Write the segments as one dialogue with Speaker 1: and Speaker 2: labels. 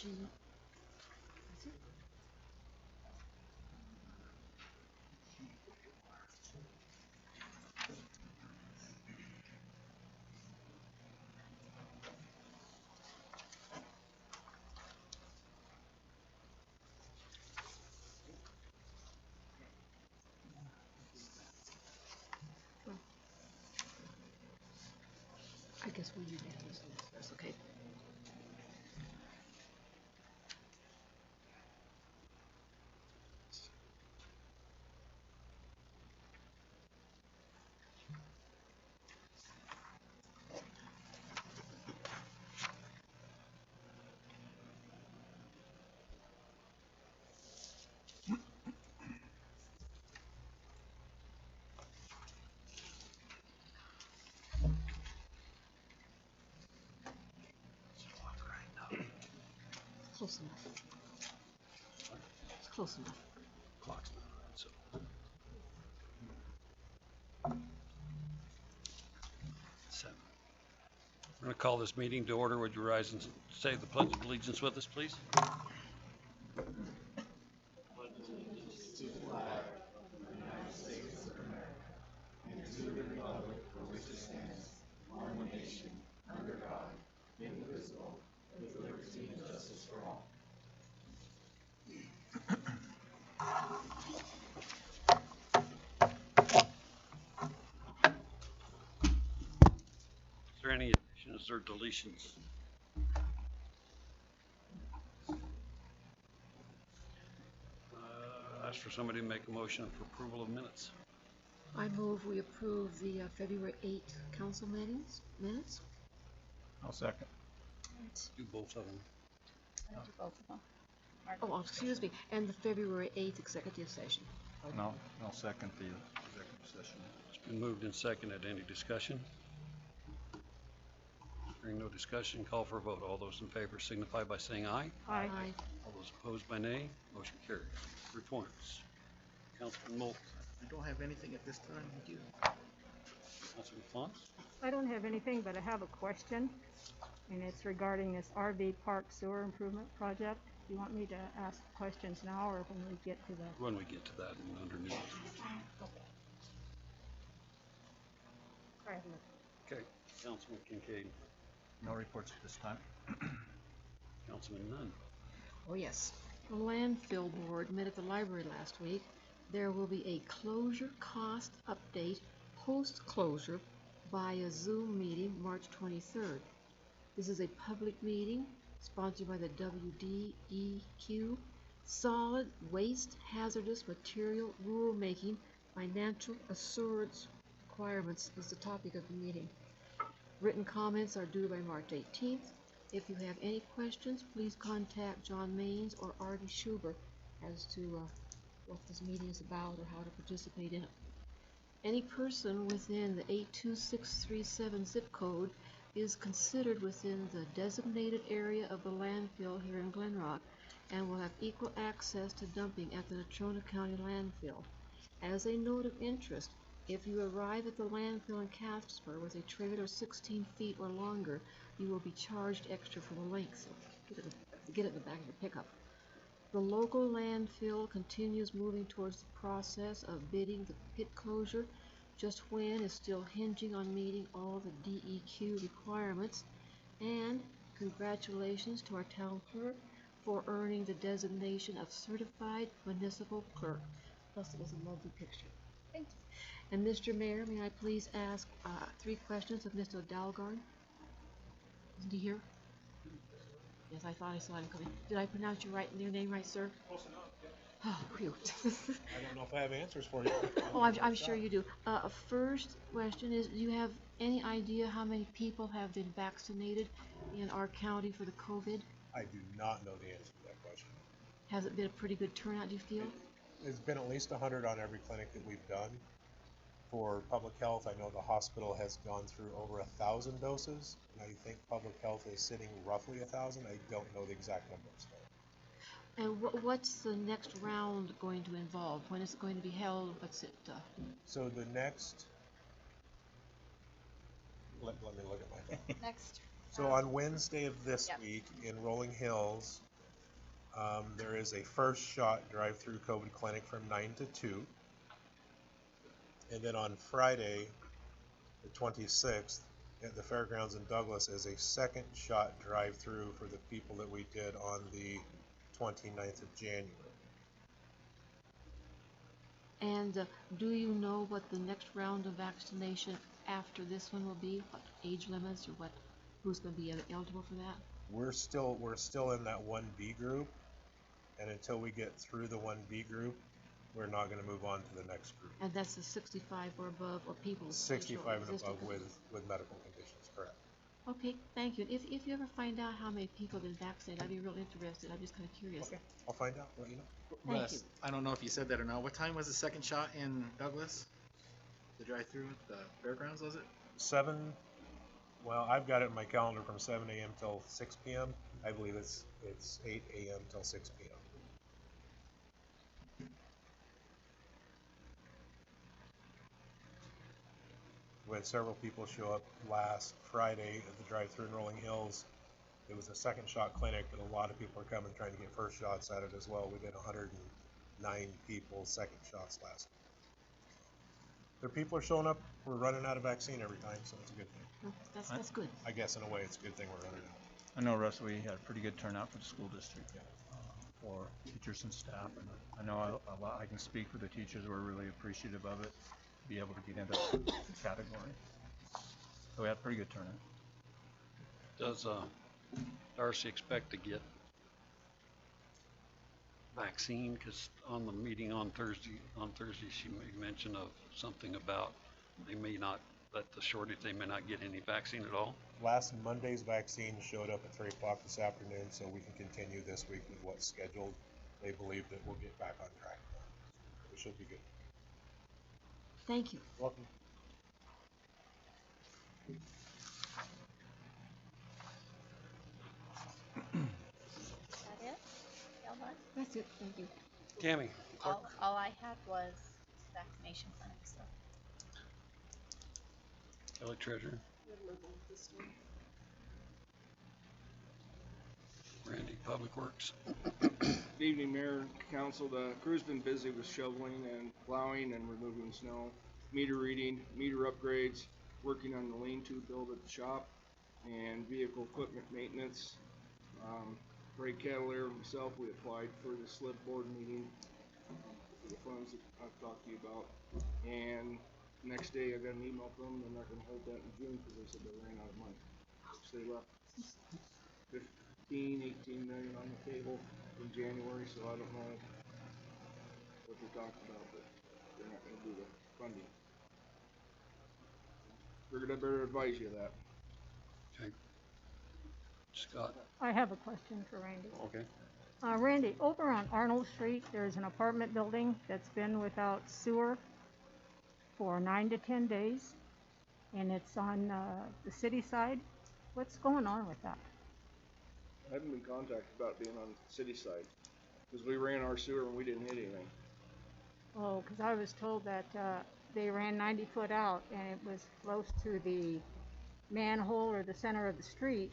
Speaker 1: G. Is it? Well, I guess we'll use this. That's okay. Close enough. It's close enough.
Speaker 2: Clock's not right, so. 7. We're going to call this meeting to order. Would you rise and say the Pledge of Allegiance with us, please? Is there any additions or deletions? Ask for somebody to make a motion for approval of minutes.
Speaker 1: I move we approve the February 8th council minutes.
Speaker 3: I'll second.
Speaker 2: Do both of them.
Speaker 4: I do both of them.
Speaker 1: Oh, excuse me, and the February 8th executive session.
Speaker 3: No, I'll second the executive session.
Speaker 2: It's been moved and seconded. Any discussion? Hearing no discussion, call for a vote. All those in favor signify by saying aye.
Speaker 4: Aye.
Speaker 1: Aye.
Speaker 2: All those opposed by nay. Motion carries. Reports. Councilman Moult.
Speaker 5: I don't have anything at this time. You do.
Speaker 2: Councilman Fons.
Speaker 4: I don't have anything, but I have a question, and it's regarding this RV park sewer improvement project. Do you want me to ask questions now, or when we get to the?
Speaker 2: When we get to that and underneath. Okay. Councilman Kincaid.
Speaker 3: No reports at this time.
Speaker 2: Councilman Nunn.
Speaker 1: Oh, yes. The landfill board met at the library last week. There will be a closure cost update post-closure via Zoom meeting March 23rd. This is a public meeting sponsored by the WDEQ. Solid Waste Hazardous Material Rulemaking Financial Assurance Requirements is the topic of the meeting. Written comments are due by March 18th. If you have any questions, please contact John Maines or Artie Schubert as to what this meeting is about or how to participate in it. Any person within the 82637 zip code is considered within the designated area of the landfill here in Glenrock and will have equal access to dumping at the Natrona County landfill. As a note of interest, if you arrive at the landfill in Casper with a trailer 16 feet or longer, you will be charged extra for the length, so get it in the back of your pickup. The local landfill continues moving towards the process of bidding the pit closure. Just when is still hinging on meeting all the DEQ requirements. And congratulations to our town clerk for earning the designation of Certified Municipal Clerk. Plus, it was a lovely picture.
Speaker 4: Thank you.
Speaker 1: And Mr. Mayor, may I please ask 3 questions of Mr. Dalgarn? Isn't he here? Yes, I thought I saw him coming. Did I pronounce your name right, sir?
Speaker 6: Close enough, yeah.
Speaker 1: Oh, phew.
Speaker 6: I don't know if I have answers for you.
Speaker 1: Oh, I'm sure you do. First question is, do you have any idea how many people have been vaccinated in our county for the COVID?
Speaker 6: I do not know the answer to that question.
Speaker 1: Has it been a pretty good turnout, do you feel?
Speaker 6: There's been at least 100 on every clinic that we've done. For public health, I know the hospital has gone through over 1,000 doses. And I think public health is sitting roughly 1,000. I don't know the exact numbers though.
Speaker 1: And what's the next round going to involve? When is it going to be held? What's it?
Speaker 6: So the next, let me look at my phone.
Speaker 4: Next.
Speaker 6: So on Wednesday of this
Speaker 4: Yep.
Speaker 6: week in Rolling Hills, There is a first shot drive-through COVID clinic from 9 to 2. And then on Friday, the 26th, at the fairgrounds in Douglas is a second shot drive-through for the people that we did on the 29th of January.
Speaker 1: And do you know what the next round of vaccination after this one will be? What age limits or what? Who's going to be eligible for that?
Speaker 6: We're still in that 1B group, and until we get through the 1B group, we're not going to move on to the next group.
Speaker 1: And that's the 65 or above, or people with
Speaker 6: 65 and
Speaker 1: existing
Speaker 6: above with medical conditions, correct.
Speaker 1: Okay, thank you. If you ever find out how many people have been vaccinated, I'd be real interested. I'm just kind of curious.
Speaker 6: Okay, I'll find out, let you know.
Speaker 1: Thank
Speaker 5: Russ,
Speaker 1: you.
Speaker 5: I don't know if you said that or not. What time was the second shot in Douglas? The drive-through at the fairgrounds, was it?
Speaker 6: 7, well, I've got it in my calendar from 7 a.m. till 6 p.m. I believe it's 8 a.m. till 6 p.m. We had several people show up last Friday at the drive-through in Rolling Hills. It was a second shot clinic, but a lot of people are coming trying to get first shots at it as well. We did 109 people second shots last week. The people are showing up. We're running out of vaccine every time, so it's a good thing.
Speaker 1: No, that's good.
Speaker 6: I guess in a way it's a good thing we're running out.
Speaker 3: I know, Russ, we had a pretty good turnout for the school district,
Speaker 6: Yeah.
Speaker 3: for teachers and staff, and I know I can speak for the teachers. We're really appreciative of it, to be able to get into that category. So we had a pretty good turnout.
Speaker 2: Does Darcy expect to get vaccine? Because on the meeting on Thursday she made mention of something about they may not, that the shortage, they may not get any vaccine at all.
Speaker 6: Last Monday's vaccine showed up at 3 o'clock this afternoon, so we can continue this week with what's scheduled. They believe that we'll get back on track. We should be good.
Speaker 1: Thank you.
Speaker 6: Welcome.
Speaker 7: That it? Y'all done?
Speaker 1: That's it. Thank you.
Speaker 2: Tammy, clerk.
Speaker 7: All I had was vaccination clinics, so.
Speaker 2: Kelly Treasurer. Randy, Public Works.
Speaker 8: Good evening, Mayor, Council. The crew's been busy with shoveling and plowing and removing snow, meter reading, meter upgrades, working on the lean-to build at the shop, and vehicle equipment maintenance. Ray Cavalier and myself, we applied for the slip board meeting, for the funds that I've talked to you about. And next day I got an email from them, they're not gonna hold that in June because they said they ran out of money. So they left 18 million on the table in January, so I don't know what they're talking about, but they're not gonna do the funding. Figured I better advise you of that.
Speaker 2: Okay. Scott.
Speaker 4: I have a question for Randy.
Speaker 2: Okay.
Speaker 4: Randy, over on Arnold Street, there's an apartment building that's been without sewer for 9 to 10 days, and it's on the city side. What's going on with that?
Speaker 8: I haven't been contacted about being on the city side, because we ran our sewer and we didn't hit anything.
Speaker 4: Oh, because I was told that they ran 90 foot out, and it was close to the manhole or the center of the street,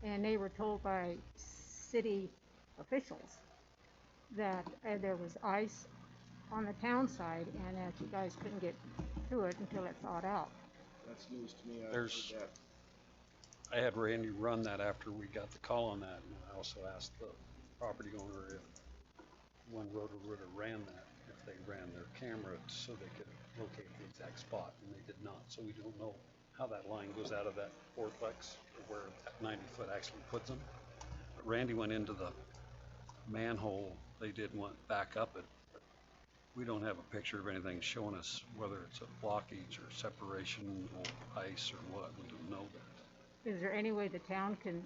Speaker 4: and they were told by city officials that there was ice on the town side and that you guys couldn't get through it until it thawed out.
Speaker 8: That's news to me.
Speaker 2: There's-
Speaker 8: Heard that.
Speaker 2: I had Randy run that after we got the call on that, and I also asked the property owner if when Roto-Rooter ran that, if they ran their camera so they could locate the exact spot, and they did not. So we don't know how that line goes out of that fourplex, or where that 90 foot actually puts them. But Randy went into the manhole. They did want back up it, but we don't have a picture of anything showing us whether it's a blockage or separation or ice or what. We don't know that.
Speaker 4: Is there any way the town can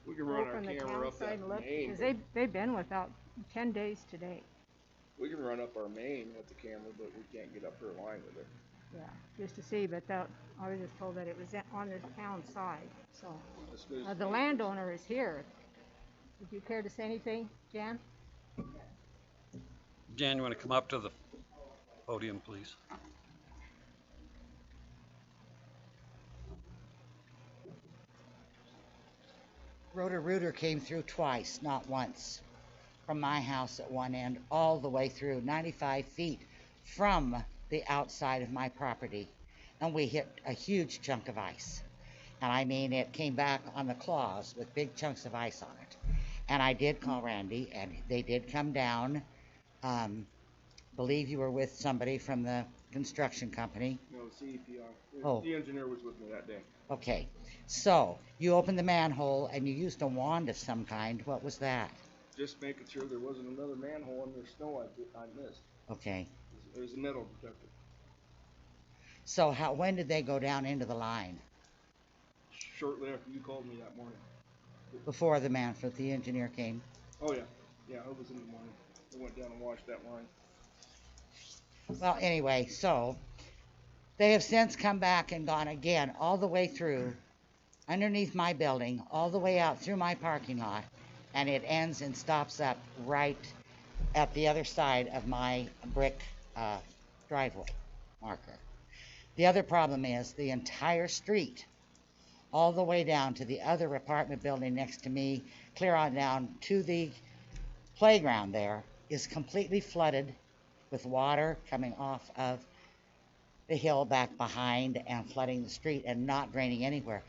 Speaker 8: We can run our
Speaker 4: open the
Speaker 8: camera
Speaker 4: town
Speaker 8: up
Speaker 4: side
Speaker 8: that
Speaker 4: and look?
Speaker 8: main.
Speaker 4: Because they've been without 10 days today.
Speaker 8: We can run up our main with the camera, but we can't get up her line with it.
Speaker 4: Yeah, just to see, but that, I was just told that it was on the town side, so.
Speaker 8: That's news to
Speaker 4: The
Speaker 8: me.
Speaker 4: landowner is here. Would you care to say anything, Jan?
Speaker 2: Jan, you want to come up to the podium, please?
Speaker 9: Roto-Rooter came through twice, not once, from my house at one end all the way through 95 feet from the outside of my property. And we hit a huge chunk of ice. And I mean, it came back on the claws with big chunks of ice on it. And I did call Randy, and they did come down. Believe you were with somebody from the construction company.
Speaker 8: No, CEPR.
Speaker 9: Oh.
Speaker 8: The engineer was with me that day.
Speaker 9: Okay, so you opened the manhole and you used a wand of some kind. What was that?
Speaker 8: Just making sure there wasn't another manhole in the snow I missed.
Speaker 9: Okay,
Speaker 8: It was a metal detector.
Speaker 9: so when did they go down into the line?
Speaker 8: Shortly after you called me that morning.
Speaker 9: Before the engineer came?
Speaker 8: Oh yeah, yeah, it was in the morning. I went down and washed that line.
Speaker 9: Well, anyway, so they have since come back and gone again all the way through, underneath my building, all the way out through my parking lot, and it ends and stops up right at the other side of my brick driveway marker. The other problem is the entire street, all the way down to the other apartment building next to me, clear on down to the playground there, is completely flooded with water coming off of the hill back behind and flooding the street and not draining anywhere.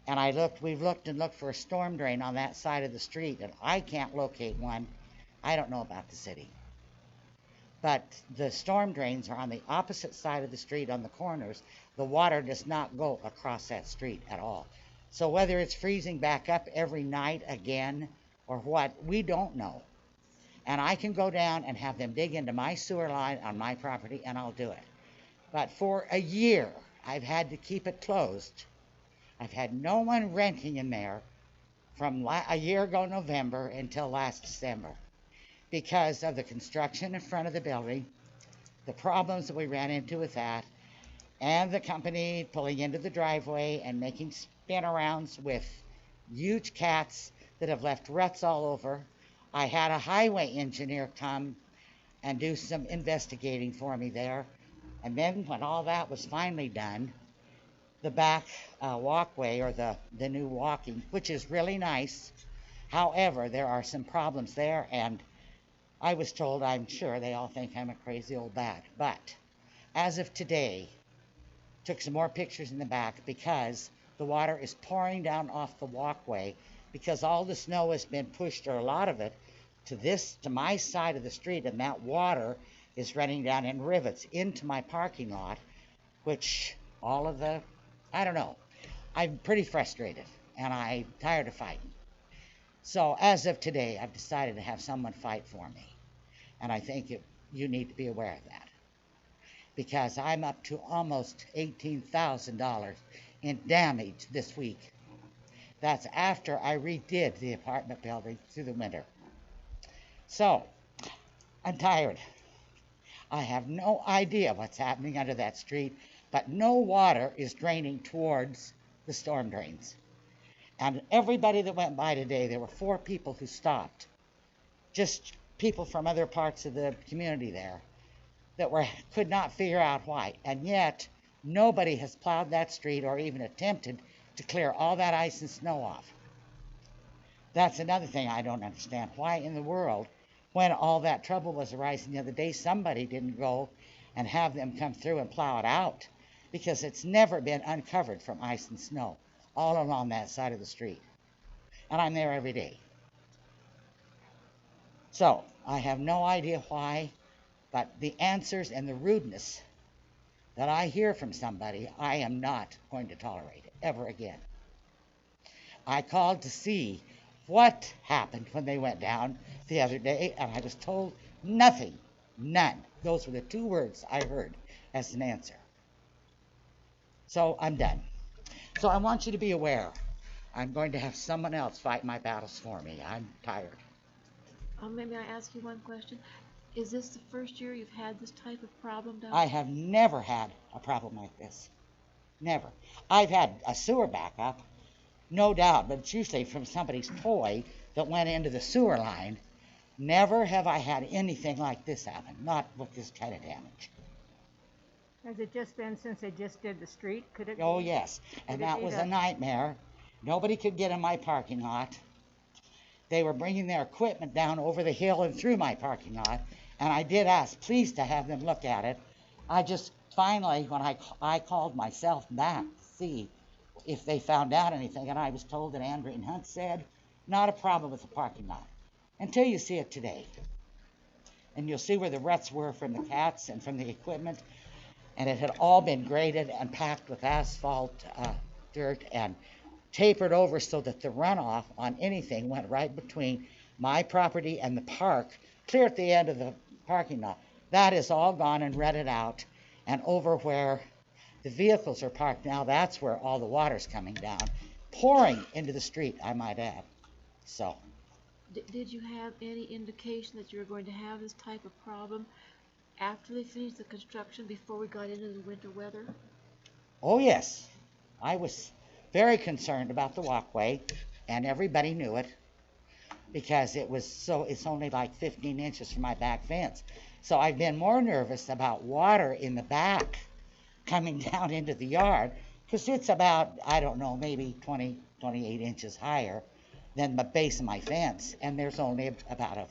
Speaker 9: And we've looked and looked for a storm drain on that side of the street, and I can't locate one. I don't know about the city. But the storm drains are on the opposite side of the street on the corners. The water does not go across that street at all. So whether it's freezing back up every night again or what, we don't know. And I can go down and have them dig into my sewer line on my property, and I'll do it. But for a year, I've had to keep it closed. I've had no one renting in there from a year ago November until last December because of the construction in front of the building, the problems that we ran into with that, and the company pulling into the driveway and making spin-arounds with huge cats that have left ruts all over. I had a highway engineer come and do some investigating for me there. And then when all that was finally done, the back walkway, or the new walking, which is really nice. However, there are some problems there, and I was told, I'm sure they all think I'm a crazy old bat. But as of today, took some more pictures in the back because the water is pouring down off the walkway because all the snow has been pushed, or a lot of it, to my side of the street, and that water is running down in rivets into my parking lot, which I don't know. I'm pretty frustrated, and I'm tired of fighting. So as of today, I've decided to have someone fight for me. And I think you need to be aware of that. Because I'm up to almost $18,000 in damage this week. That's after I redid the apartment building through the winter. So, I'm tired. I have no idea what's happening under that street, but no water is draining towards the storm drains. And everybody that went by today, there were 4 people who stopped. Just people from other parts of the community there that could not figure out why. And yet, nobody has plowed that street or even attempted to clear all that ice and snow off. That's another thing I don't understand. Why in the world, when all that trouble was arising the other day, somebody didn't go and have them come through and plow it out, because it's never been uncovered from ice and snow all along that side of the street. And I'm there every day. So, I have no idea why, but the answers and the rudeness that I hear from somebody, I am not going to tolerate it ever again. I called to see what happened when they went down the other day, and I was told nothing, none. Those were the 2 words I heard as an answer. So I'm done. So I want you to be aware. I'm going to have someone else fight my battles for me. I'm tired.
Speaker 1: Maybe I ask you one question. Is this the first year you've had this type of problem down?
Speaker 9: I have never had a problem like this. Never. I've had a sewer backup, no doubt, but it's usually from somebody's toy that went into the sewer line. Never have I had anything like this happen, not with this kind of damage.
Speaker 4: Has it just been since they just did the street? Could it
Speaker 9: Oh,
Speaker 4: be?
Speaker 9: yes. And
Speaker 4: Could it
Speaker 9: that
Speaker 4: be
Speaker 9: was
Speaker 4: the-
Speaker 9: a nightmare. Nobody could get in my parking lot. they were bringing their equipment down over the hill and through my parking lot, and I did ask, please, to have them look at it. I just finally, when I called myself back to see if they found out anything, and I was told that Andrew and Hunt said, not a problem with the parking lot, until you see it today. And you'll see where the ruts were from the cats and from the equipment, and it had all been graded and packed with asphalt, dirt, and tapered over so that the runoff on anything went right between my property and the park, clear at the end of the parking lot. That is all gone and rutted out, and over where the vehicles are parked now, that's where all the water's coming down, pouring into the street, I might add. So,
Speaker 1: Did you have any indication that you were going to have this type of problem after they finished the construction, before we got into the winter weather?
Speaker 9: oh yes, I was very concerned about the walkway, and everybody knew it, because it's only like 15 inches from my back fence. So I've been more nervous about water in the back coming down into the yard, because it's about, I don't know, maybe 20, 28 inches higher than the base of my fence, and there's only about 1.5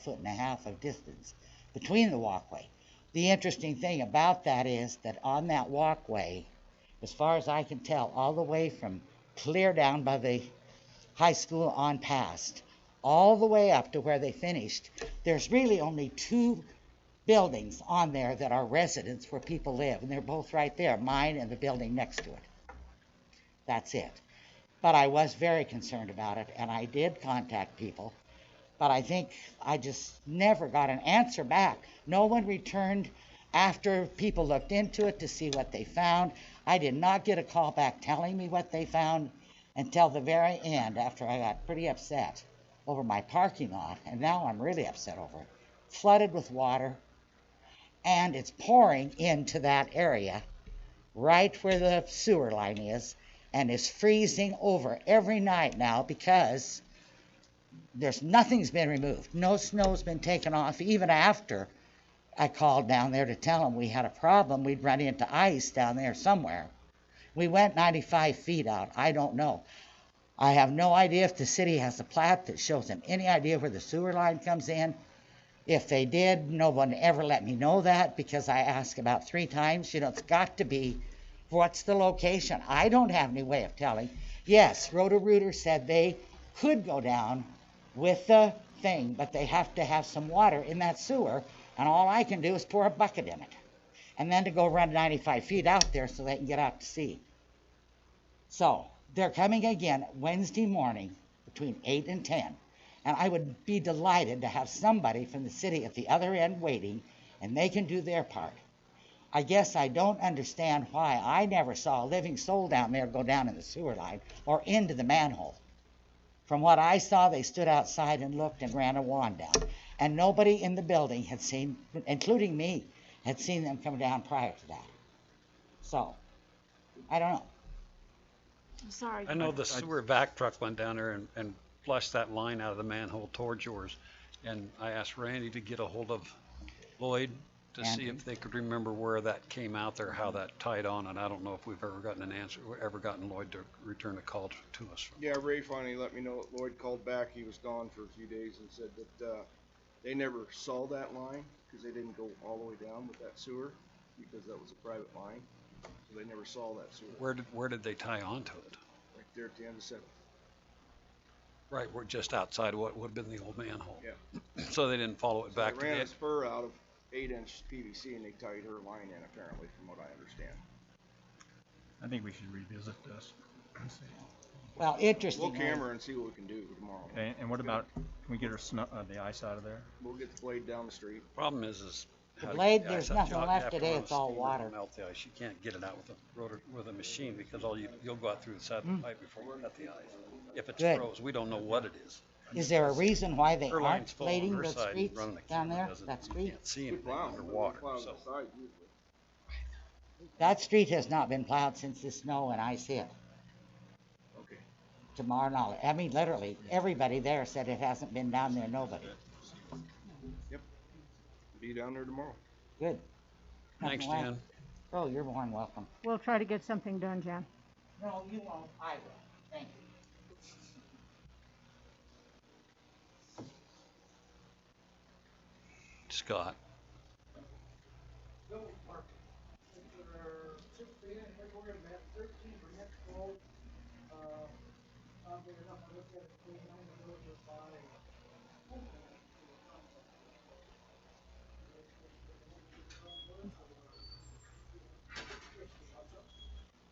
Speaker 9: feet of distance between the walkway. The interesting thing about that is that on that walkway, as far as I can tell, all the way from clear down by the high school on past, all the way up to where they finished, there's really only 2 buildings on there that are residents where people live, and they're both right there, mine and the building next to it. That's it. But I was very concerned about it, and I did contact people, but I think I just never got an answer back. No one returned after people looked into it to see what they found. I did not get a call back telling me what they found until the very end, after I got pretty upset over my parking lot, and now I'm really upset over it. Flooded with water, and it's pouring into that area right where the sewer line is, and is freezing over every night now, because nothing's been removed. No snow's been taken off. Even after I called down there to tell them we had a problem, we'd run into ice down there somewhere. We went 95 feet out. I don't know. I have no idea if the city has a plat that shows them any idea where the sewer line comes in. If they did, no one ever let me know that, because I asked about 3 times. It's got to be, what's the location? I don't have any way of telling. Yes, Roto-Rooter said they could go down with the thing, but they have to have some water in that sewer, and all I can do is pour a bucket in it, and then to go run 95 feet out there so they can get out to sea. So they're coming again Wednesday morning between 8 and 10, and I would be delighted to have somebody from the city at the other end waiting, and they can do their part. I guess I don't understand why I never saw a living soul down there go down in the sewer line or into the manhole. From what I saw, they stood outside and looked and ran a wand down, and nobody in the building had seen, including me, had seen them come down prior to that. So, I don't know.
Speaker 1: I'm sorry.
Speaker 2: I know the sewer vac truck went down there and flushed that line out of the manhole towards yours. And I asked Randy to get a hold of Lloyd to see if they could remember where that came out there, how that tied on, and I don't know if we've ever gotten an answer, or ever gotten Lloyd to return a call to us.
Speaker 8: Yeah, Ray finally let me know that Lloyd called back. He was gone for a few days and said that they never saw that line because they didn't go all the way down with that sewer, because that was a private line. So they never saw that sewer.
Speaker 2: Where did they tie onto it?
Speaker 8: Right there at the end of 7th.
Speaker 2: Right, we're just outside what would have been the old manhole.
Speaker 8: Yeah.
Speaker 2: So they didn't follow it back
Speaker 8: They
Speaker 2: to
Speaker 8: ran
Speaker 2: the
Speaker 8: a spur out of 8-inch PVC and they tied her line in, apparently, from what I understand.
Speaker 3: I think we should revisit this. and see.
Speaker 9: Well, interesting.
Speaker 8: We'll camera and see what we can do tomorrow.
Speaker 3: Okay, and what about, can we get the ice out of there?
Speaker 8: We'll get the blade down the street.
Speaker 2: Problem is
Speaker 9: The
Speaker 2: how to
Speaker 9: blade,
Speaker 2: get the
Speaker 9: there's
Speaker 2: ice out.
Speaker 9: nothing
Speaker 2: You have
Speaker 9: left
Speaker 2: to
Speaker 9: today,
Speaker 2: run
Speaker 9: it's
Speaker 2: a
Speaker 9: all
Speaker 2: steamer to
Speaker 9: water.
Speaker 2: Melt the ice. You can't get it out with a machine, because you'll go out through the side of the pipe before you cut the ice. If it's
Speaker 9: Good.
Speaker 2: froze, we don't know what it is.
Speaker 9: Is there a reason why they
Speaker 2: Her
Speaker 9: aren't
Speaker 2: line's full on
Speaker 9: blading
Speaker 2: her
Speaker 9: the
Speaker 2: side and
Speaker 9: streets
Speaker 2: running the
Speaker 9: down
Speaker 2: camera
Speaker 9: there,
Speaker 2: doesn't-
Speaker 9: that
Speaker 2: you
Speaker 9: street?
Speaker 2: can't see
Speaker 8: We
Speaker 2: anything
Speaker 8: plow,
Speaker 2: underwater,
Speaker 8: we plow
Speaker 2: so.
Speaker 8: the side usually.
Speaker 9: That street has not been plowed since the snow and ice hit,
Speaker 8: Okay.
Speaker 9: to my knowledge. I mean, literally, everybody there said it hasn't been down there, nobody.
Speaker 8: Yep. Be down there tomorrow.
Speaker 9: Good.
Speaker 2: Thanks,
Speaker 9: Nothing
Speaker 2: Jan.
Speaker 9: left. Oh, you're more than welcome.
Speaker 4: We'll try to get something done, Jan.
Speaker 9: No, you won't, I will. Thank you.
Speaker 2: Scott.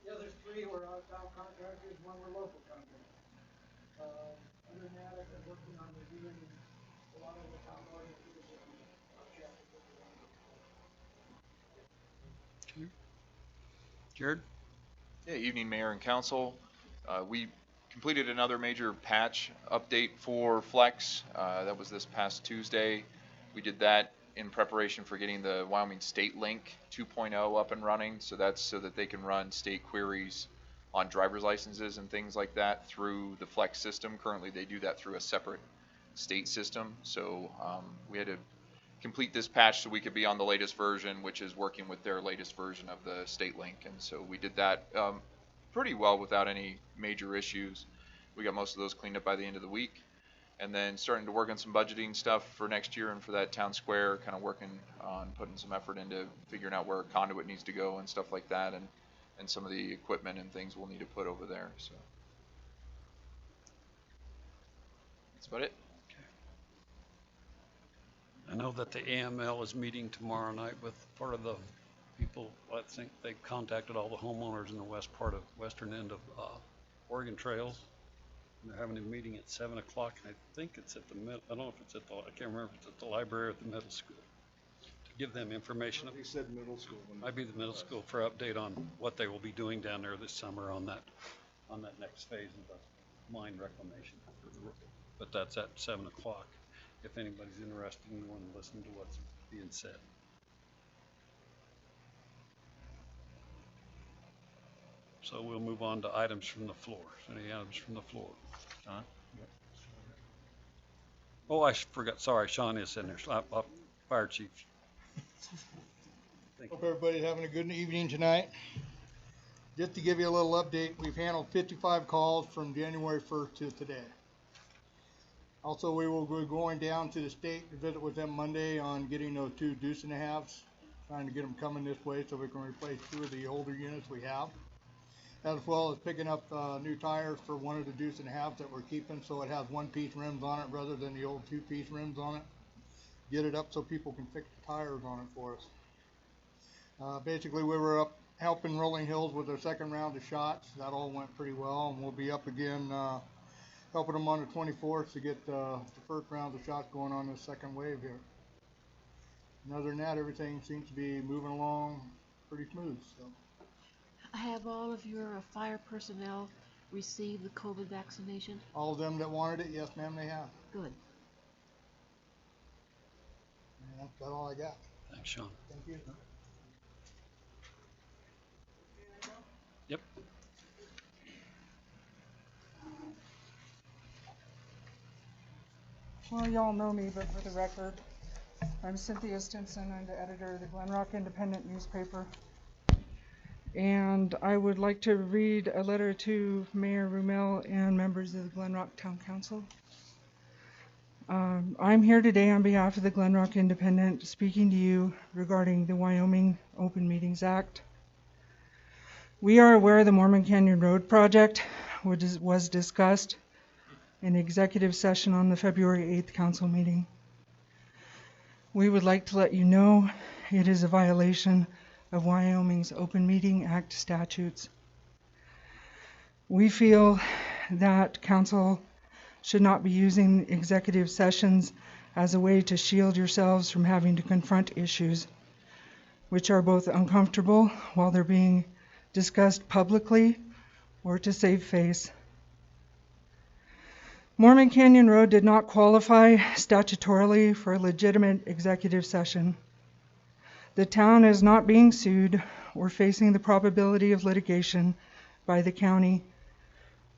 Speaker 10: The other three were out-of-town contractors, one were local contractors. Other than that, I've been working on reviewing a lot of the town ordinances and chapter.
Speaker 2: Jared?
Speaker 11: Yeah, evening, Mayor and Council. We completed another major patch update for Flex. That was this past Tuesday. We did that in preparation for getting the Wyoming State Link 2.0 up and running. So that's so that they can run state queries on driver's licenses and things like that through the Flex system. Currently, they do that through a separate state system. So we had to complete this patch so we could be on the latest version, which is working with their latest version of the State Link. And so we did that pretty well without any major issues. We got most of those cleaned up by the end of the week. And then starting to work on some budgeting stuff for next year and for that town square, kind of working on putting some effort into figuring out where conduit needs to go and stuff like that, and some of the equipment and things we'll need to put over there. So that's about it.
Speaker 2: I know that the AML is meeting tomorrow night with part of the people. I think they've contacted all the homeowners in the western end of Oregon Trails. And they're having a meeting at 7 o'clock, and I think it's at the middle. I don't know if it's at the, I can't remember if it's at the library or at the middle school, to give them information.
Speaker 8: They said middle school.
Speaker 2: Might be the middle school for update on what they will be doing down there this summer on that next phase of the mine reclamation. But that's at 7 o'clock. If anybody's interested in going to listen to what's being said. So we'll move on to items from the floor. Any items from the floor?
Speaker 3: John?
Speaker 2: Oh, I forgot. Sorry, Sean is in there. Fire chief.
Speaker 10: Hope everybody's having a good evening tonight. Just to give you a little update, we've handled 55 calls from January 1st to today. Also, we will be going down to the state to visit with them Monday on getting those 2 deuce and a halves, trying to get them coming this way so we can replace 2 of the older units we have, as well as picking up new tires for one of the deuce and a halves that we're keeping, so it has 1-piece rims on it rather than the old 2-piece rims on it. Get it up so people can fix the tires on it for us. Basically, we were up helping Rolling Hills with their second round of shots. That all went pretty well, and we'll be up again helping them on the 24th to get the first round of shots going on this second wave here. And other than that, everything seems to be moving along pretty smooth. So.
Speaker 1: Have all of your fire personnel received the COVID vaccination?
Speaker 10: All of them that wanted it, yes ma'am, they have.
Speaker 1: Good.
Speaker 10: And that's about all I got.
Speaker 2: Thanks, Sean.
Speaker 10: Thank you.
Speaker 2: Yep.
Speaker 12: Well, y'all know me, but for the record, I'm Cynthia Stinson. I'm the editor of the Glenrock Independent newspaper. And I would like to read a letter to Mayor Rumel and members of the Glenrock Town Council. I'm here today on behalf of the Glenrock Independent speaking to you regarding the Wyoming Open Meetings Act. We are aware the Mormon Canyon Road project was discussed in executive session on the February 8th council meeting. We would like to let you know it is a violation of Wyoming's Open Meeting Act statutes. We feel that council should not be using executive sessions as a way to shield yourselves from having to confront issues which are both uncomfortable while they're being discussed publicly or to save face. Mormon Canyon Road did not qualify statutorily for a legitimate executive session. The town is not being sued or facing the probability of litigation by the county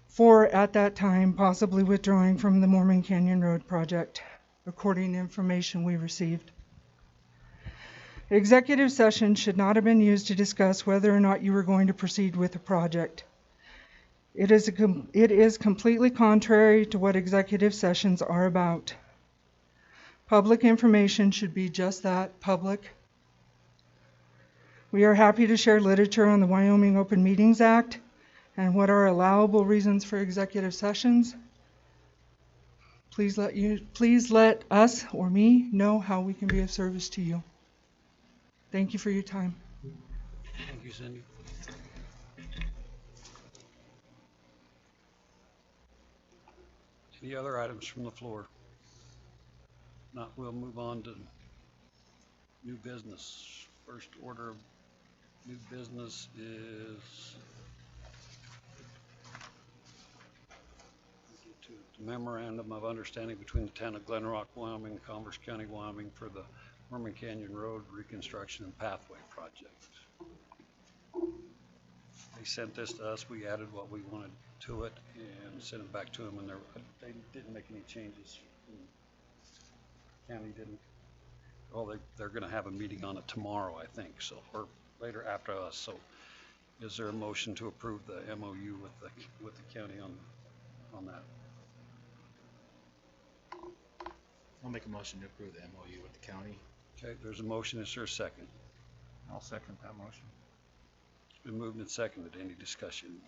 Speaker 12: for, at that time, possibly withdrawing from the Mormon Canyon Road project, according to information we received. Executive session should not have been used to discuss whether or not you were going to proceed with the project. It is completely contrary to what executive sessions are about. Public information should be just that, public. We are happy to share literature on the Wyoming Open Meetings Act and what are allowable reasons for executive sessions. Please let us or me know how we can be of service to you. Thank you for your time.
Speaker 2: Thank you, Cindy. Any other items from the floor? Not, we'll move on to new business. First order of new business is the memorandum of understanding between the town of Glenrock, Wyoming, and Commerce County, Wyoming for the Mormon Canyon Road Reconstruction and Pathway Project. They sent this to us, we added what we wanted to it and sent it back to them, and they didn't make any changes. County didn't. Well, they're going to have a meeting on it tomorrow, I think, so, or later after us. So, is there a motion to approve the MOU with the county on that?
Speaker 5: I'll make a motion to approve the MOU with the county.
Speaker 2: Okay, there's a motion. Is there a second?
Speaker 3: I'll second that motion.
Speaker 2: It's been moved and seconded. Any discussion?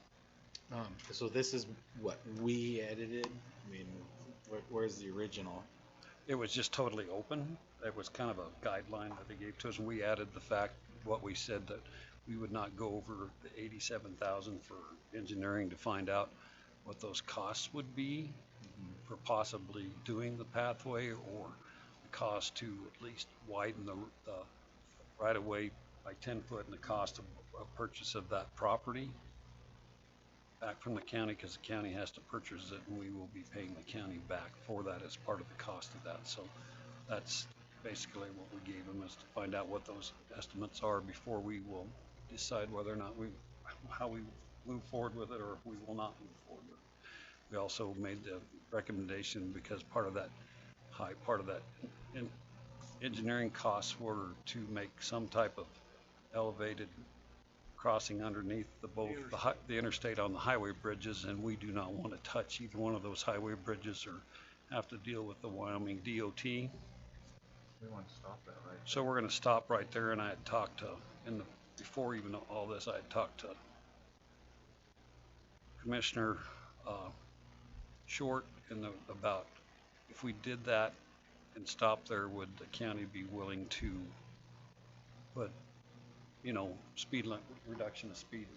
Speaker 5: So this is what we edited. I mean, where's the original?
Speaker 2: It was just totally open. It was kind of a guideline that they gave to us, and we added the fact, what we said, that we would not go over the 87,000 for engineering to find out what those costs would be for possibly doing the pathway, or the cost to at least widen the right of way by 10 foot, and the cost of purchase of that property back from the county, because the county has to purchase it, and we will be paying the county back for that as part of the cost of that. So that's basically what we gave them, is to find out what those estimates are before we will decide whether or not how we move forward with it, or if we will not move forward with it. We also made the recommendation, because part of that engineering costs were to make some type of elevated crossing underneath the interstate on the highway bridges, and we do not want to touch either one of those highway bridges or have to deal with the Wyoming DOT.
Speaker 3: We want to stop that, right?
Speaker 2: So we're going to stop right there, and I had talked to, before even all this, I had talked to Commissioner Short about if we did that and stop there, would the county be willing to put, speed limit, reduction of speed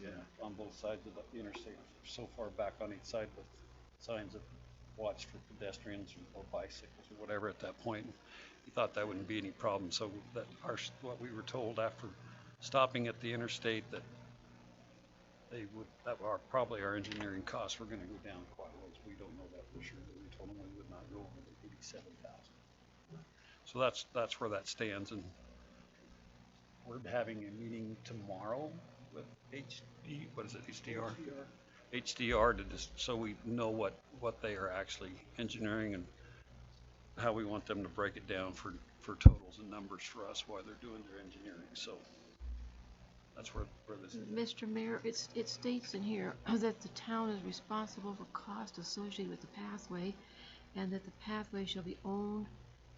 Speaker 2: on both sides of the interstate, so far back on each side with signs that watch for pedestrians or bicycles or whatever at that point. He thought that wouldn't be any problem. So that what we were told after stopping at the interstate, that probably our engineering costs were going to go down quite a ways. We don't know that for sure, but we told them we would not go over the 87,000. So that's where that stands, and we're having a meeting tomorrow with HDR so we know what they are actually engineering and how we want them to break it down for totals and numbers for us while they're doing their engineering. So that's where this is.
Speaker 1: Mr. Mayor, it states in here that the town is responsible for costs associated with the pathway, and that the pathway shall be owned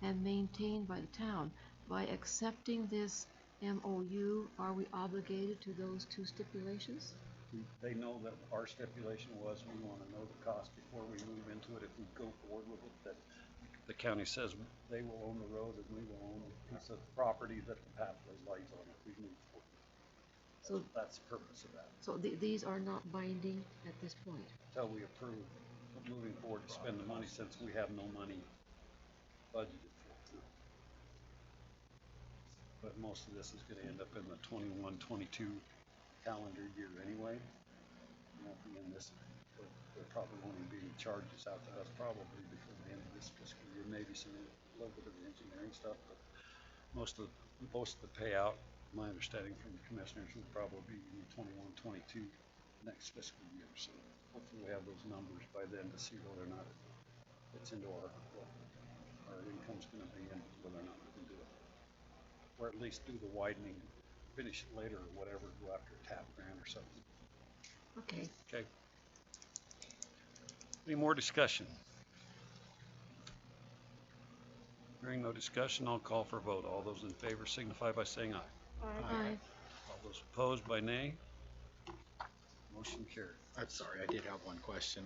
Speaker 1: and maintained by the town. By accepting this MOU, are we obligated to those two stipulations?
Speaker 2: They know that our stipulation was we want to know the cost before we move into it. If we go forward with it, that the county says they will own the road and we will own a piece of property that the pathway lies on if we move forward. So that's the purpose of that.
Speaker 1: So these are not binding at this point?
Speaker 2: Until we approve moving forward to spend the money, since we have no money budgeted for it. But most of this is going to end up in the 21-22 calendar year anyway. In this, there probably won't even be any charges out to us probably before the end of this fiscal year. Maybe a little bit of the engineering stuff, but most of the payout, my understanding from the commissioners, would probably be in the 21-22 next fiscal year. So hopefully we have those numbers by then to see whether or not it fits into what our income's going to be and whether or not we can do it. Or at least do the widening, finish it later or whatever, go after a TAP grant or something.
Speaker 1: Okay.
Speaker 2: Okay. Any more discussion? Hearing no discussion, I'll call for a vote. All those in favor signify by saying aye.
Speaker 1: Aye.
Speaker 2: All those opposed by nay. Motion carried.
Speaker 5: I'm sorry, I did have one question.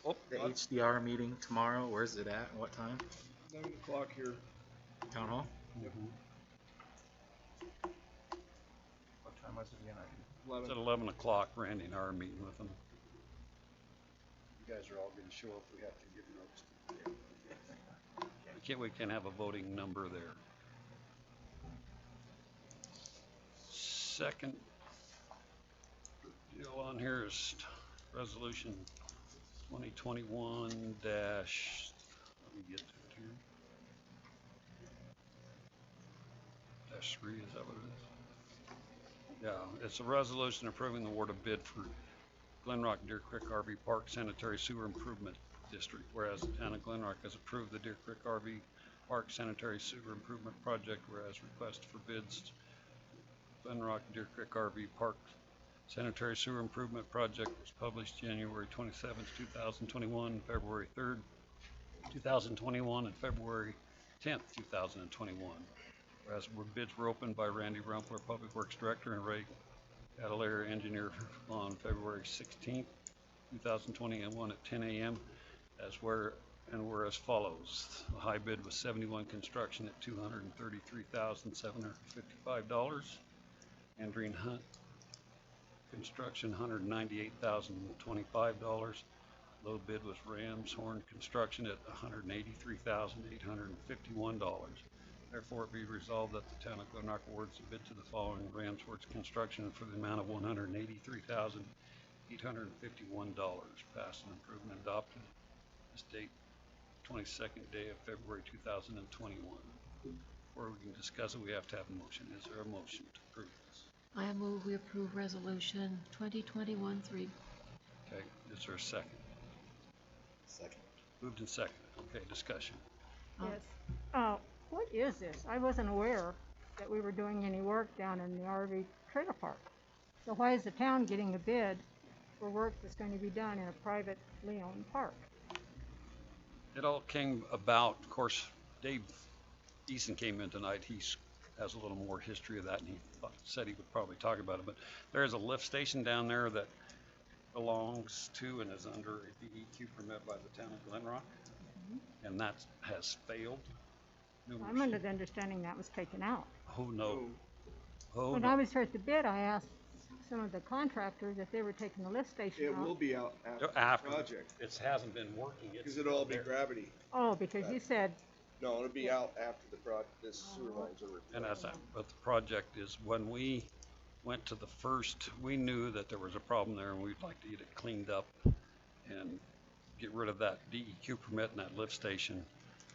Speaker 2: Oh,
Speaker 5: The HDR meeting tomorrow, where's it at and what time?
Speaker 8: 11 o'clock here.
Speaker 5: Town hall?
Speaker 3: What time was it again?
Speaker 8: 11.
Speaker 2: It's at 11 o'clock. Randy and I are meeting with them. You guys are all going to show up. We have to give notice. We can't have a voting number there. Second deal on here is resolution 2021 dash, let me get to it here. Dash 3, is that what it is? Yeah, it's a resolution approving the award of bid for Glenrock Deer Creek RV Park Sanitary Sewer Improvement District, whereas the town of Glenrock has approved the Deer Creek RV Park Sanitary Sewer Improvement Project, whereas request for bids Glenrock Deer Creek RV Park Sanitary Sewer Improvement Project was published January 27, 2021, February 3rd, 2021, and February 10th, 2021. Whereas bids were opened by Randy Rumpler, Public Works Director, and Ray Cavalier, Engineer, on February 16th, 2021 at 10 a.m. were as follows. The high bid was 71 Construction at $233,755. Andreen Hunt Construction, $198,025. Low bid was Rams Horn Construction at $183,851. Therefore, it be resolved that the town of Glenrock awards the bid to the following Rams Horn Construction for the amount of $183,851. Passed and approved and adopted this date, 22nd day of February 2021. Before we can discuss it, we have to have a motion. Is there a motion to approve this?
Speaker 1: I move we approve resolution 2021-3.
Speaker 2: Okay, is there a second?
Speaker 5: Second.
Speaker 2: Moved and seconded. Okay, discussion.
Speaker 4: Yes. What is this? I wasn't aware that we were doing any work down in the RV trailer park. So why is the town getting a bid for work that's going to be done in a privately owned park?
Speaker 2: It all came about, of course, Dave Eason came in tonight. He has a little more history of that, and he said he would probably talk about it. But there is a lift station down there that belongs to and is under a DEQ permit by the town of Glenrock, and that has failed.
Speaker 4: I'm under the understanding that was taken out.
Speaker 2: Oh, no. Oh,
Speaker 4: When
Speaker 2: no.
Speaker 4: I was here at the bid, I asked some of the contractors if they were taking the lift station
Speaker 8: It
Speaker 4: out.
Speaker 8: will be out after the
Speaker 2: After
Speaker 8: project.
Speaker 2: it hasn't been working.
Speaker 8: Because it'll all be gravity.
Speaker 4: Oh, because you said,
Speaker 8: No, it'll be out after the this sewer lines are
Speaker 2: And
Speaker 8: replaced.
Speaker 2: that's but the project is, when we went to the first, we knew that there was a problem there, and we'd like to get it cleaned up and get rid of that DEQ permit and that lift station,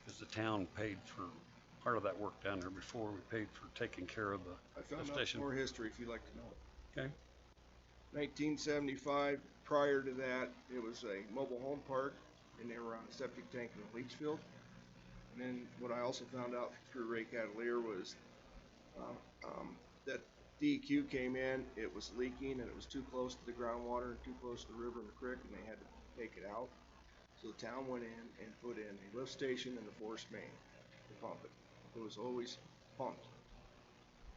Speaker 2: because the town paid for part of that work down there before. We paid for taking care of the
Speaker 8: I found
Speaker 2: lift
Speaker 8: out
Speaker 2: station.
Speaker 8: more history if you'd like to know it.
Speaker 2: Okay.
Speaker 8: 1975, prior to that, it was a mobile home park, and they were on a septic tank in a leach field. And then what I also found out through Ray Cavalier was that DEQ came in, it was leaking, and it was too close to the groundwater and too close to the river and the creek, and they had to take it out. So the town went in and put in a lift station and a forced main to pump it. It was always pumped,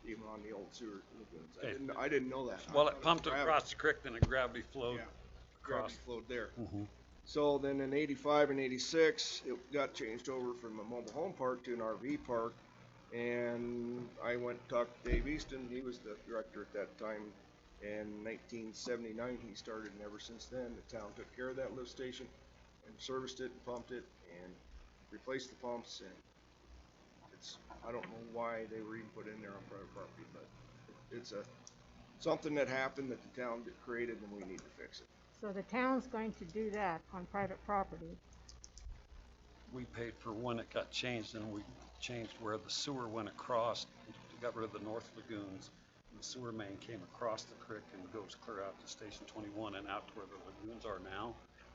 Speaker 8: even on the old sewer lagoons.
Speaker 2: Okay.
Speaker 8: I didn't know that.
Speaker 2: Well,
Speaker 8: I
Speaker 2: it
Speaker 8: thought
Speaker 2: pumped
Speaker 8: was gravity.
Speaker 2: across the creek, then it gravity flowed
Speaker 8: Yeah,
Speaker 2: across.
Speaker 8: gravity flowed there.
Speaker 2: Mhm.
Speaker 8: So then in 85 and 86, it got changed over from a mobile home park to an RV park. And I went and talked to Dave Easton. He was the director at that time. In 1979, he started, and ever since then, the town took care of that lift station and serviced it and pumped it and replaced the pumps. And I don't know why they were even put in there on private property, but it's something that happened that the town created, and we need to fix it.
Speaker 4: so the town's going to do that on private property.
Speaker 2: We paid for when it got changed, and we changed where the sewer went across. We got rid of the north lagoons. And the sewer main came across the creek and goes clear out to Station 21 and out to where the lagoons are now.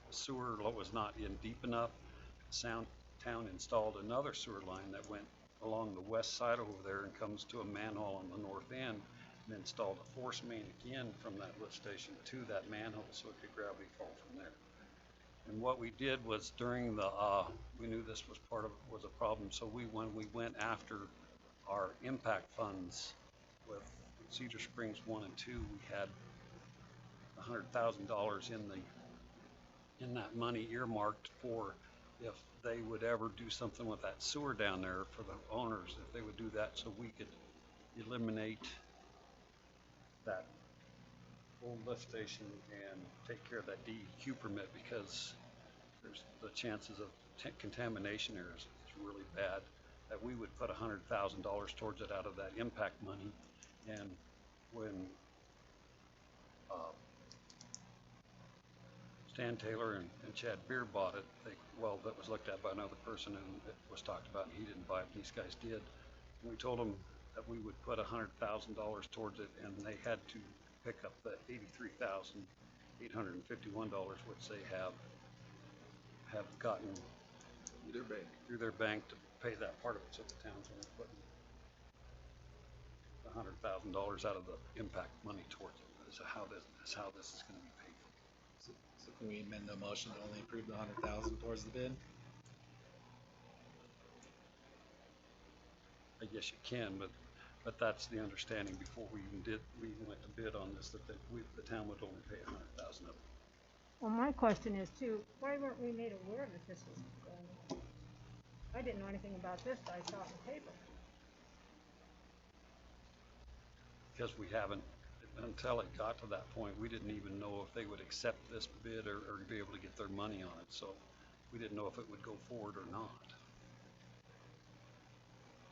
Speaker 2: The sewer was not in deep enough. The town installed another sewer line that went along the west side over there and comes to a manhole on the north end, and installed a force main again from that lift station to that manhole so it could gravity fall from there. And what we did was during the, we knew this was a problem, so when we went after our impact funds with Cedar Springs 1 and 2, we had $100,000 in that money earmarked for if they would ever do something with that sewer down there for the owners, if they would do that, so we could eliminate that old lift station and take care of that DEQ permit, because there's the chances of contamination there is really bad, that we would put $100,000 towards it out of that impact money. And when Stan Taylor and Chad Beer bought it, that was looked at by another person and it was talked about, and he didn't buy it, these guys did. And we told them that we would put $100,000 towards it, and they had to pick up the $83,851, which they have gotten through their bank to pay that part of it. So the town's only putting $100,000 out of the impact money towards it. Is how this is going to be paid for.
Speaker 5: So can we amend the motion to only approve the 100,000 towards the bid?
Speaker 2: I guess you can, but that's the understanding before we even went to bid on this, that the town would only pay 100,000 of it.
Speaker 4: Well, my question is too, why weren't we made aware that this was going on? I didn't know anything about this, but I saw it in the paper.
Speaker 2: Because we haven't, until it got to that point, we didn't even know if they would accept this bid or be able to get their money on it. So we didn't know if it would go forward or not.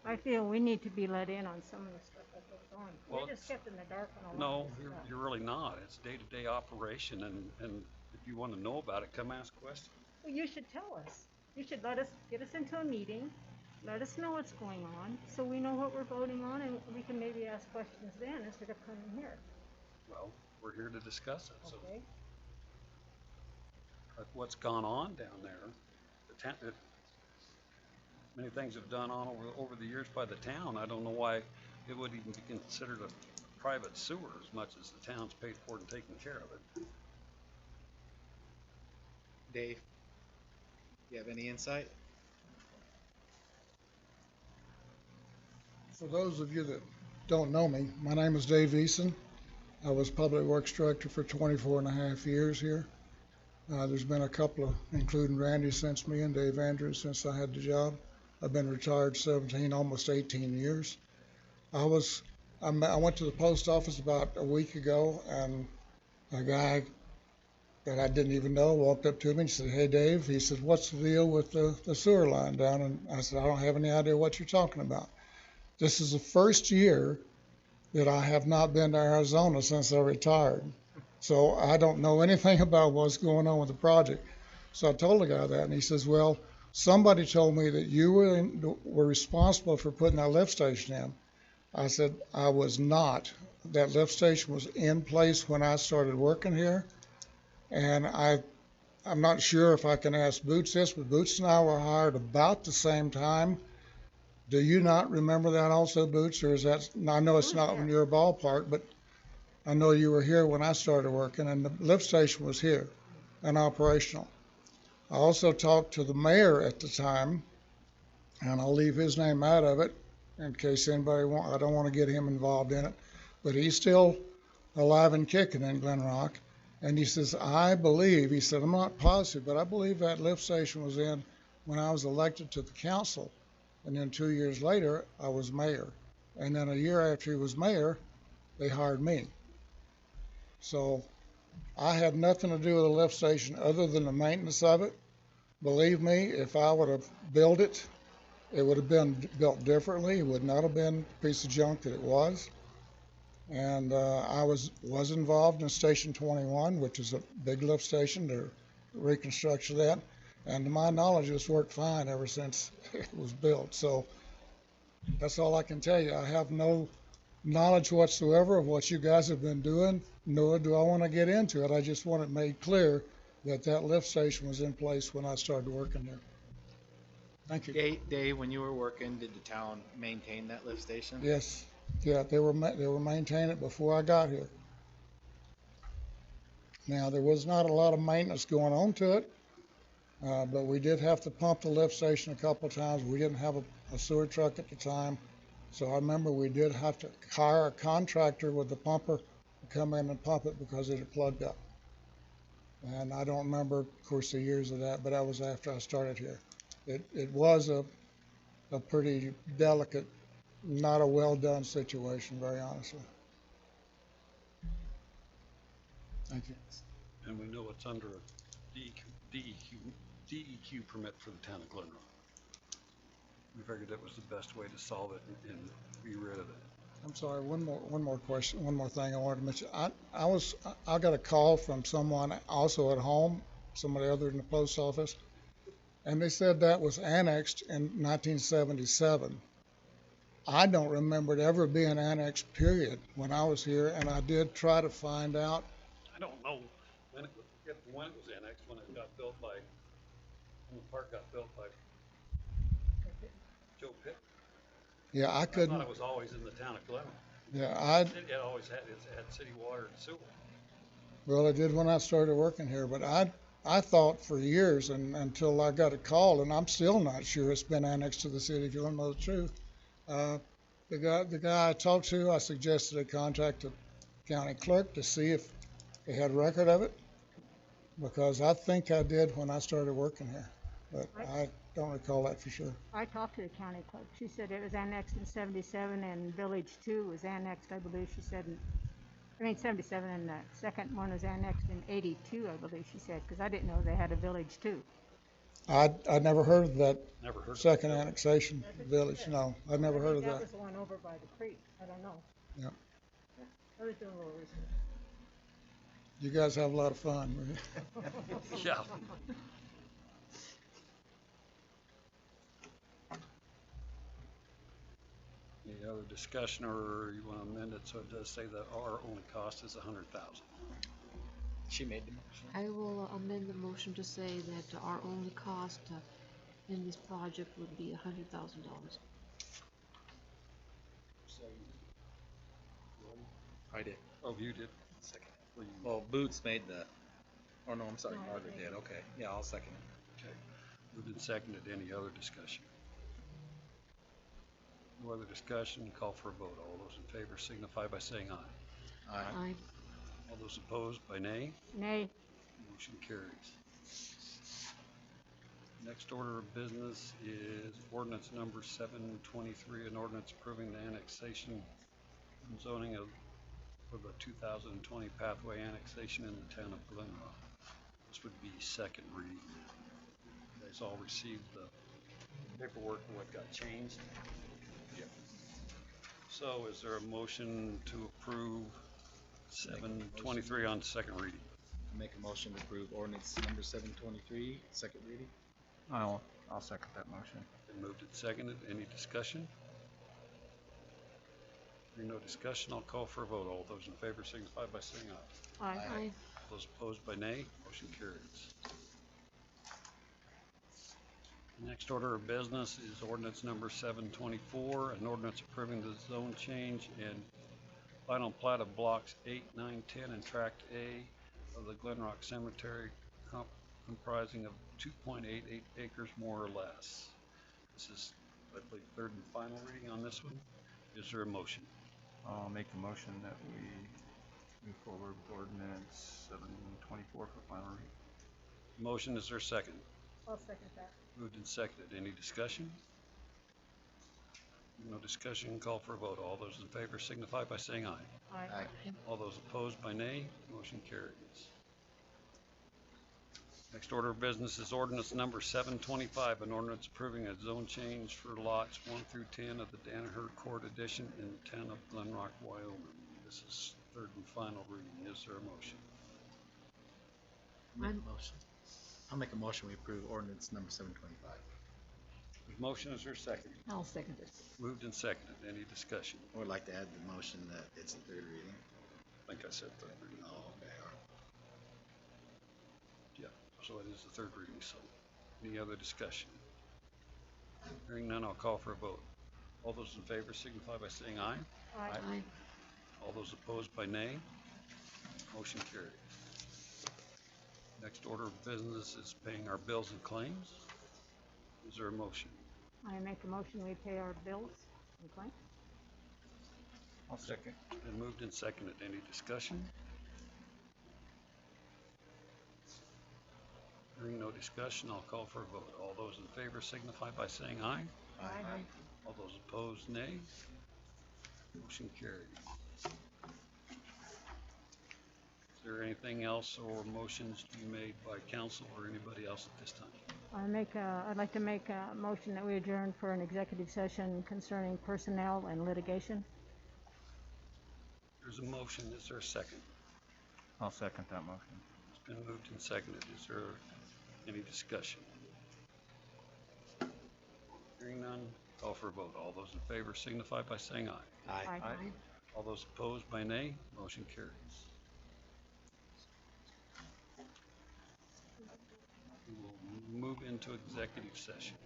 Speaker 4: I feel we need to be let in on some of the stuff that goes on.
Speaker 2: Well,
Speaker 4: We're just kept in the dark on a lot
Speaker 2: No,
Speaker 4: of this stuff.
Speaker 2: you're really not. It's day-to-day operation, and if you want to know about it, come ask questions.
Speaker 4: Well, you should tell us. You should get us into a meeting, let us know what's going on, so we know what we're voting on, and we can maybe ask questions then instead of coming here.
Speaker 2: Well, we're here to discuss it.
Speaker 4: Okay.
Speaker 2: So what's gone on down there, many things have done on over the years by the town. I don't know why it would even be considered a private sewer as much as the town's paid for it and taken care of it.
Speaker 5: Dave, you have any insight?
Speaker 10: For those of you that don't know me, my name is Dave Eason. I was Public Works Director for 24 and a half years here. There's been a couple of, including Randy since me and Dave Andrews since I had the job. I've been retired 17, almost 18 years. I went to the post office about a week ago, and a guy that I didn't even know walked up to me and said, "Hey, Dave," he said, "what's the deal with the sewer line down?" And I said, "I don't have any idea what you're talking about." This is the first year that I have not been to Arizona since I retired. So I don't know anything about what's going on with the project. So I told the guy that, and he says, "Well, somebody told me that you were responsible for putting that lift station in." I said, "I was not. That lift station was in place when I started working here. And I'm not sure if I can ask Boots this, but Boots and I were hired about the same time. Do you not remember that also, Boots? Or is that, I know it's not in your ballpark, but I know you were here when I started working, and the lift station was here and operational. I also talked to the mayor at the time, and I'll leave his name out of it in case anybody I don't want to get him involved in it, but he's still alive and kicking in Glenrock. And he says, "I believe," he said, "I'm not positive, but I believe that lift station was in when I was elected to the council. And then 2 years later, I was mayor. And then a year after he was mayor, they hired me." So I had nothing to do with the lift station other than the maintenance of it. Believe me, if I would have built it, it would have been built differently. It would not have been the piece of junk that it was. And I was involved in Station 21, which is a big lift station, the reconstruction of that. And to my knowledge, it's worked fine ever since it was built. So that's all I can tell you. I have no knowledge whatsoever of what you guys have been doing, nor do I want to get into it. I just want it made clear that that lift station was in place when I started working there. Thank you.
Speaker 5: Dave, when you were working, did the town maintain that lift station?
Speaker 10: Yes. Yeah, they were maintaining it before I got here. Now, there was not a lot of maintenance going on to it,
Speaker 13: But we did have to pump the lift station a couple of times. We didn't have a sewer truck at the time. So I remember we did have to hire a contractor with the pumper to come in and pump it because it had plugged up. And I don't remember, of course, the years of that, but that was after I started here. It was a pretty delicate, not a well-done situation, very honestly. Thank you.
Speaker 2: And we know it's under a DEQ permit for the town of Glenrock. We figured that was the best way to solve it and be rid of it.
Speaker 13: I'm sorry, one more question, one more thing I wanted to mention. I got a call from someone also at home, somebody other than the post office, and they said that was annexed in 1977. I don't remember it ever being annexed, period, when I was here, and I did try to find out.
Speaker 2: I don't know when it was annexed, when it got built by, when the park got built by Joe Pitt.
Speaker 13: Yeah, I couldn't.
Speaker 2: I thought it was always in the town of Glenrock.
Speaker 13: Yeah,
Speaker 2: It always had city water and sewer.
Speaker 13: well, it did when I started working here, but I thought for years and until I got a call, and I'm still not sure it's been annexed to the city, if you want to know the truth. The guy I talked to, I suggested I contact the county clerk to see if they had record of it, because I think I did when I started working here, but I don't recall that for sure.
Speaker 4: I talked to the county clerk. She said it was annexed in 77 and Village 2 was annexed, I believe she said, 77, and the second one was annexed in 82, I believe she said, because I didn't know they had a Village 2.
Speaker 13: I'd never heard of that
Speaker 2: Never heard
Speaker 13: second
Speaker 2: of that.
Speaker 13: annexation village, no, I'd never heard of
Speaker 4: That
Speaker 13: that.
Speaker 4: was the one over by the creek. I don't know.
Speaker 13: Yeah.
Speaker 4: I was doing a little research.
Speaker 13: You guys have a lot of fun.
Speaker 2: Yeah. Any other discussion, or you want to amend it so it does say that our only cost is $100,000?
Speaker 5: She made the motion.
Speaker 1: I will amend the motion to say that our only cost in this project would be $100,000.
Speaker 5: I did.
Speaker 2: Oh, you did?
Speaker 5: Second.
Speaker 2: Well, you-
Speaker 5: Well, Boots made the, oh no, I'm sorry, Margaret did. Okay, yeah, I'll second it.
Speaker 2: Okay. Moved and seconded. Any other discussion? No other discussion, call for a vote. All those in favor signify by saying aye.
Speaker 1: Aye.
Speaker 2: All those opposed by nay.
Speaker 4: Nay.
Speaker 2: Motion carries. Next order of business is ordinance number 723, an ordinance approving the annexation and zoning for the 2020 pathway annexation in the town of Glenrock. This would be second reading. You guys all received the paperwork of what got changed. So is there a motion to approve 723 on second reading?
Speaker 5: Make a motion to approve ordinance number 723, second reading.
Speaker 3: I'll second that motion.
Speaker 2: Been moved and seconded. Any discussion? Hearing no discussion, I'll call for a vote. All those in favor signify by saying aye.
Speaker 4: Aye.
Speaker 1: Aye.
Speaker 2: Those opposed by nay, motion carries. Next order of business is ordinance number 724, an ordinance approving the zone change and final plat of blocks 8, 9, 10, and tract A of the Glenrock Cemetery comprising of 2.88 acres more or less. This is, I believe, third and final reading on this one. Is there a motion?
Speaker 3: I'll make a motion that we move forward with ordinance 724 for final reading.
Speaker 2: Motion, is there a second?
Speaker 4: I'll second that.
Speaker 2: Moved and seconded. Any discussion? No discussion, call for a vote. All those in favor signify by saying aye.
Speaker 4: Aye.
Speaker 2: All those opposed by nay, motion carries. Next order of business is ordinance number 725, an ordinance approving a zone change for lots 1 through 10 of the Danaher Court Edition in the town of Glenrock, Wyoming. This is third and final reading. Is there a motion?
Speaker 5: I'll make a motion we approve ordinance number 725.
Speaker 2: Motion, is there a second?
Speaker 1: I'll second it.
Speaker 2: Moved and seconded. Any discussion?
Speaker 5: I would like to add the motion that it's the third reading.
Speaker 2: I think I said third reading.
Speaker 5: Oh, okay.
Speaker 2: Yeah, so it is the third reading, so any other discussion? Hearing none, I'll call for a vote. All those in favor signify by saying aye.
Speaker 1: Aye.
Speaker 2: All those opposed by nay. Motion carries. Next order of business is paying our bills and claims. Is there a motion?
Speaker 4: I make a motion we pay our bills and claims.
Speaker 3: I'll second.
Speaker 2: It's been moved and seconded. Any discussion? Hearing no discussion, I'll call for a vote. All those in favor signify by saying aye.
Speaker 4: Aye.
Speaker 2: All those opposed, nay. Motion carried. Is there anything else or motions to be made by council or anybody else at this time?
Speaker 4: I'd like to make a motion that we adjourn for an executive session concerning personnel and litigation.
Speaker 2: There's a motion. Is there a second?
Speaker 3: I'll second that motion.
Speaker 2: It's been moved and seconded. Is there any discussion? Hearing none, call for a vote. All those in favor signify by saying aye.
Speaker 5: Aye.
Speaker 2: All those opposed by nay, motion carries. We will move into executive session.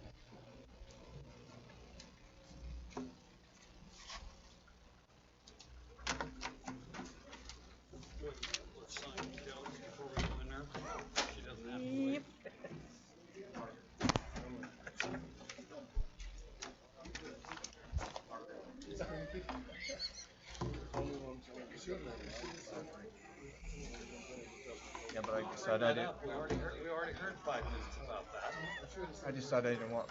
Speaker 2: Let's sign Kelly's before we go in there. She doesn't have to wait.
Speaker 3: Yeah, but I decided I didn't.
Speaker 2: We already heard 5 minutes about that.
Speaker 3: I decided I didn't want.